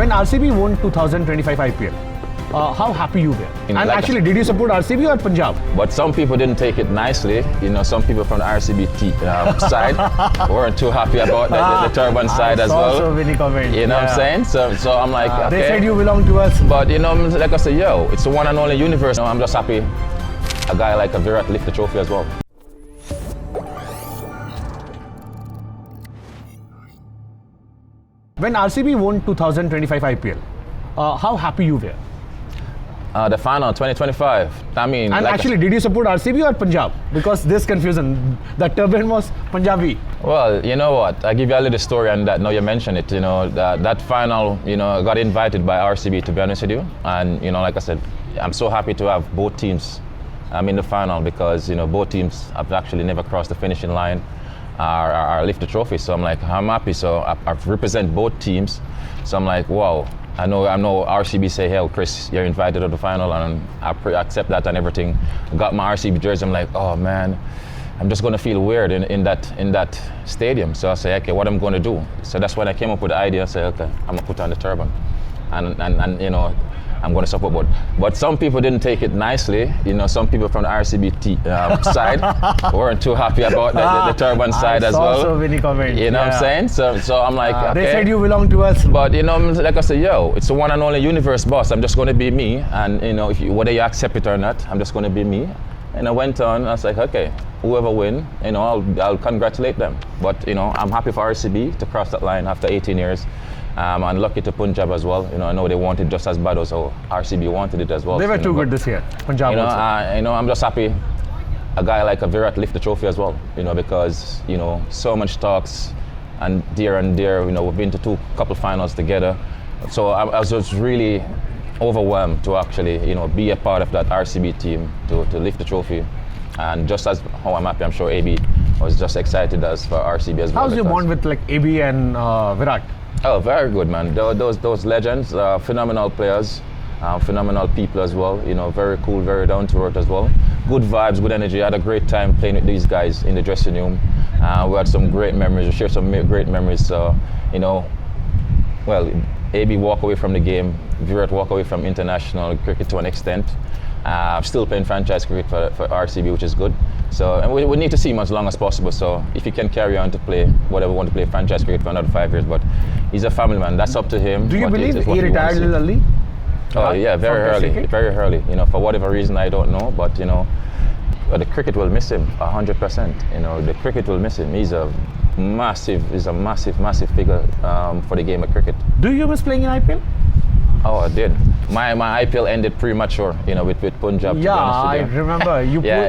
When RCB won 2025 IPL, how happy you were? And like actually, did you support RCB or Punjab? But some people didn't take it nicely. Some people from the RCB side weren't too happy about the turban side as well. So many comments. You know what I'm saying? So I'm like, okay. They said you belong to us. But like I said, it's the one and only universe. I'm just happy a guy like a Virat lift the trophy as well. When RCB won 2025 IPL, how happy you were? The final 2025. I mean, and actually, did you support RCB or Punjab? Because this confusion, the turban was Punjabi. Well, you know what? I'll give you a little story on that. Now you mentioned it. That final. I got invited by RCB, to be honest with you. And like I said, I'm so happy to have both teams. In the final because both teams have actually never crossed the finishing line. Or lift the trophy, so I'm like, I'm happy. So I represent both teams. So I'm like, wow. I know RCB say, hey, Chris, you're invited to the final, and I accept that and everything. I got my RCB jersey. I'm like, oh man, I'm just gonna feel weird in that stadium. So I say, okay, what I'm gonna do? So that's when I came up with the idea. I said, okay, I'm gonna put on the turban, and I'm going to support. But some people didn't take it nicely. Some people from the RCB side weren't too happy about the turban side as well. So many comments. What I'm saying? So I'm like, okay. They said you belong to us. But like I said, it's the one and only universe, boss. I'm just going to be me, and whether you accept it or not, I'm just going to be me. And I went on. I was like, okay, whoever win, I'll congratulate them. But I'm happy for RCB to cross that line after 18 years. And lucky to Punjab as well. I know they want it just as bad as how RCB wanted it as well. They were too good this year. Punjab also. I'm just happy a guy like a Virat lift the trophy as well. Because so much talks and dear, we've been to couple finals together. So I was just really overwhelmed to actually be a part of that RCB team to lift the trophy. And just as how I'm happy, I'm sure AB was just excited as for RCB as well. How's your bond with AB and Virat? Oh, very good, man. Those legends, phenomenal players, phenomenal people as well. Very cool, very down to earth as well. Good vibes, good energy. I had a great time playing with these guys in the dressing room. We had some great memories. We shared some great memories. So, AB walk away from the game. Virat walk away from international cricket to an extent. Still playing franchise cricket for RCB, which is good. So, and we need to see him as long as possible. So, if he can carry on to play whatever, want to play franchise cricket for another 5 years, but he's a family man. That's up to him. Do you believe he retired a little early? Oh yeah, very early. For whatever reason I don't know, but the cricket will miss him 100%. The cricket will miss him. He's a massive figure for the game of cricket. Do you miss playing in IPL? Oh, I did. My IPL ended premature, with Punjab. Yeah, I remember.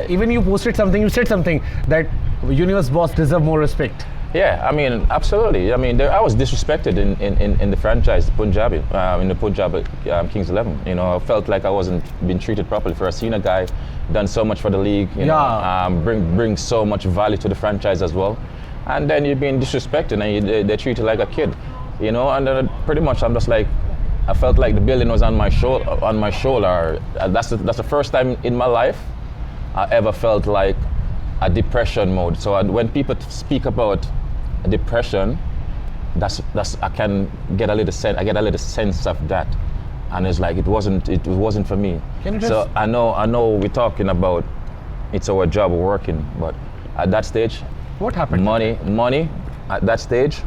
Even you posted something. You said something that universe boss deserve more respect. Yeah, absolutely. I was disrespected in the franchise Punjabi, in the Punjab Kings 11. I felt like I wasn't being treated properly. For a senior guy, done so much for the league. Bring so much value to the franchise as well. And then you're being disrespected, and they treat you like a kid. And then pretty much I'm just like, I felt like the building was on my shoulder. That's the first time in my life I ever felt like a depression mode. So when people speak about depression, I can get a little sense. I get a little sense of that, and it's like it wasn't for me. So I know we're talking about it's our job working, but at that stage, what happened? Money. At that stage,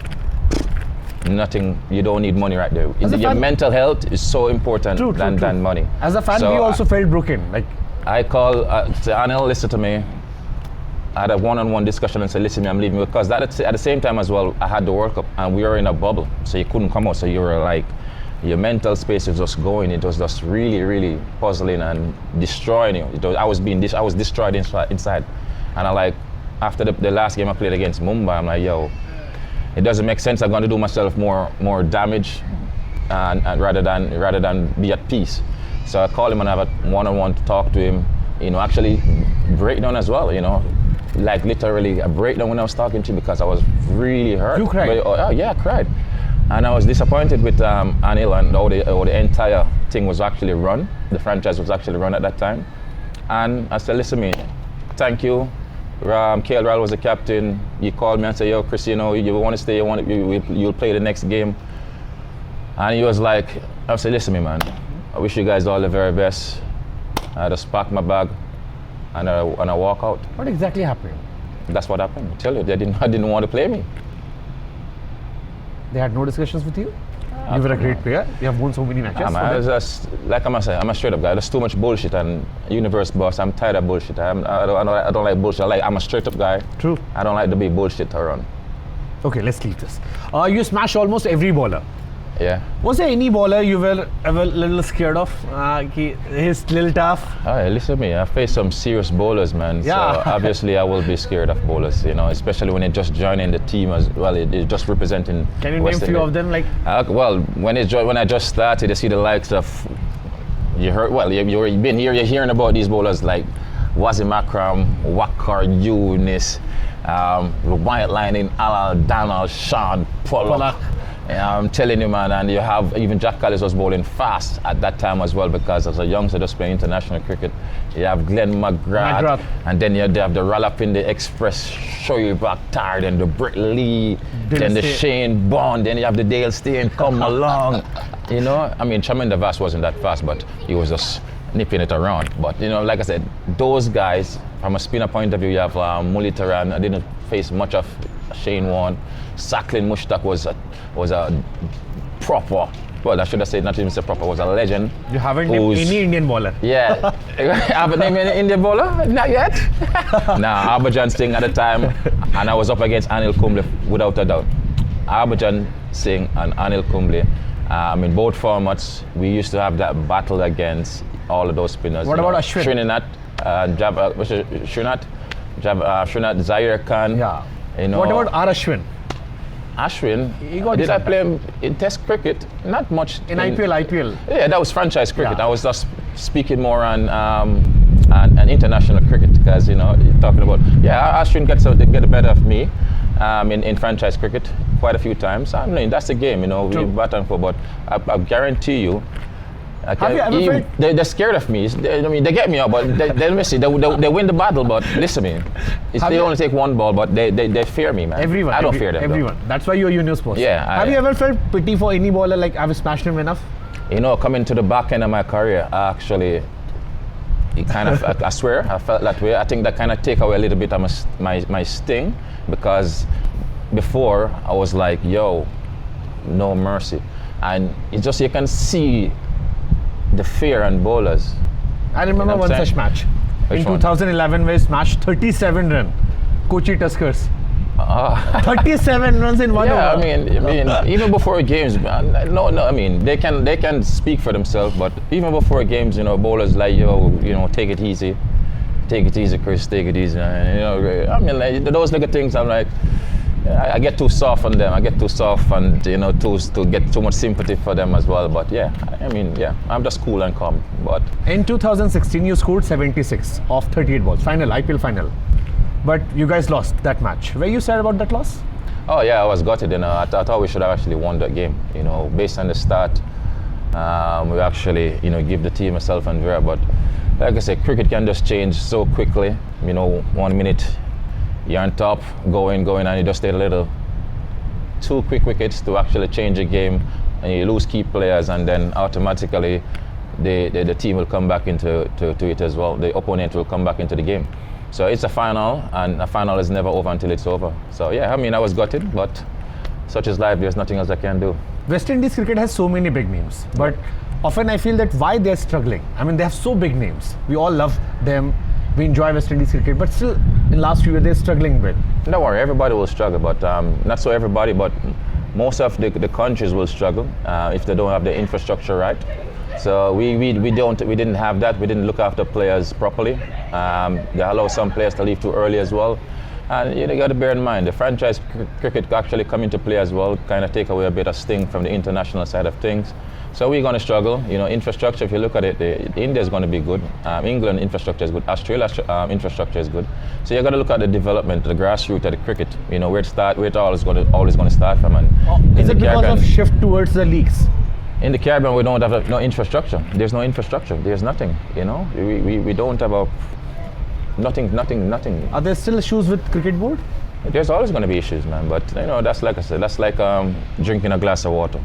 nothing. You don't need money right there. Your mental health is so important than money. As a fan, we also felt broken. Like I call Anil, listen to me. I had a one-on-one discussion and said, listen, I'm leaving, because at the same time as well, I had the World Cup and we were in a bubble, so you couldn't come out. So you were like, your mental space was just going. It was just really, really puzzling and destroying you. I was destroyed inside. And after the last game I played against Mumbai, I'm like, yo, it doesn't make sense. I'm going to do myself more damage, and rather than be at peace. So I called him and I have a one-on-one to talk to him. Actually breakdown as well. Like literally a breakdown when I was talking to him because I was really hurt. You cried? I cried. And I was disappointed with Anil and how the entire thing was actually run. The franchise was actually run at that time. And I said, listen, mate, thank you. KL was the captain. He called me and said, yo, Chris, you want to stay, you'll play the next game. And he was like, I said, listen, me man, I wish you guys all the very best. I just pack my bag and I walk out. What exactly happened? That's what happened. I tell you, they didn't want to play me. They had no discussions with you? You were a great player. You have won so many matches. I was just, like I'm a straight up guy. There's too much bullshit and universe boss. I'm tired of bullshit. I don't like bullshit. I'm a straight up guy. True. I don't like to be bullshit around. Okay, let's leave this. You smash almost every bowler. Yeah. Was there any bowler you were ever a little scared of? He's a little tough. Hey, listen to me. I face some serious bowlers, man. Yeah. So obviously I will be scared of bowlers, you know, especially when you're just joining the team as well. It's just representing. Can you name a few of them? Like. Well, when I just started, you see the likes of. You've been here. You're hearing about these bowlers like Wasim Akram, Wakar Yunis, White Lining, Alal, Donald, Sean, Pollock. I'm telling you, man, and you have even Jack Callis was bowling fast at that time as well, because as a youngster just playing international cricket, you have Glenn McGrath, and then you have the Ralapindi Express, Shoaib Akhtar, then the Brett Lee, then the Shane Bond, then you have the Dale Steyn come along. You know, I mean, Charmander Vass wasn't that fast, but he was just nipping it around. But you know, like I said, those guys, from a spinner point of view, you have Mulitaran. I didn't face much of Shane Warne. Saqlain Mushtaq was a proper, well, I should have said not even say proper, was a legend. You haven't named any Indian bowler? Yeah. I haven't named any Indian bowler? Not yet. Nah, Harbhajan Singh at the time, and I was up against Anil Kumble without a doubt. Harbhajan Singh and Anil Kumble. In both formats, we used to have that battle against all of those spinners. What about Ashwin? Srinath, Zaire Khan. Yeah. You know, what about R. Ashwin? Ashwin, did I play him in Test cricket? Not much. In IPL? Yeah, that was franchise cricket. Yeah. I was just speaking more on international cricket, because you know, talking about Ashwin get the better of me in franchise cricket quite a few times. I mean, that's the game, you know. We bat and forth, but I guarantee you. Have you ever felt they're scared of me. They get me out, but they win the battle. But listen to me, they only take one ball, but they fear me, man. Everyone. I don't fear them. Everyone. Though. That's why you're Union Sports. Yeah. Have you ever felt pity for any bowler, like I've smashed him enough? You know, coming to the back end of my career, I swear, I felt that way. I think that kind of take away a little bit of my sting, because before I was like, yo, no mercy, and it's just you can see the fear on bowlers. I remember one such match in 2011 where he smashed 37 runs, Kochi Tuskers. 37 runs in one over. I mean, even before games, I mean, they can speak for themselves, but even before games, you know, bowlers like, take it easy, Chris, take it easy. And, you know, I mean, like, those little things, I'm like, I get too soft on them. I get too soft, and you know, to get too much sympathy for them as well. But I'm just cool and calm. But in 2016, you scored 76 off 38 balls, IPL final. But you guys lost that match. Were you sad about that loss? Oh yeah, I was gutted. You know, I thought we should have actually won that game. You know, based on the start, we actually, you know, give the team myself and Vera. But like I said, cricket can just change so quickly. You know, 1 minute. You're on top, going, and you just take a little 2 quick wickets to actually change a game, and you lose key players, and then automatically the team will come back into it as well. The opponent will come back into the game. So it's a final, and a final is never over until it's over. So yeah, I mean, I was gutted, but such is life. There's nothing else I can do. West Indies cricket has so many big names, but often I feel that why they're struggling. I mean, they have so big names. We all love them. We enjoy West Indies cricket, but still, in last few years, they're struggling with. Don't worry, everybody will struggle, but not so everybody, but most of the countries will struggle if they don't have the infrastructure right. So we didn't have that. We didn't look after players properly. They allow some players to leave too early as well. And you got to bear in mind, the franchise cricket actually come into play as well, kind of take away a bit of sting from the international side of things. So we're going to struggle. You know, infrastructure, if you look at it, India is going to be good. England infrastructure is good. Australia infrastructure is good. So you got to look at the development, the grassroots of the cricket. You know, where it always going to start from. And is it because of shift towards the leagues? In the Caribbean, we don't have no infrastructure. There's no infrastructure. There's nothing. You know, we don't have nothing. Are there still issues with cricket board? There's always going to be issues, man. But you know, that's like I said. That's like drinking a glass of water.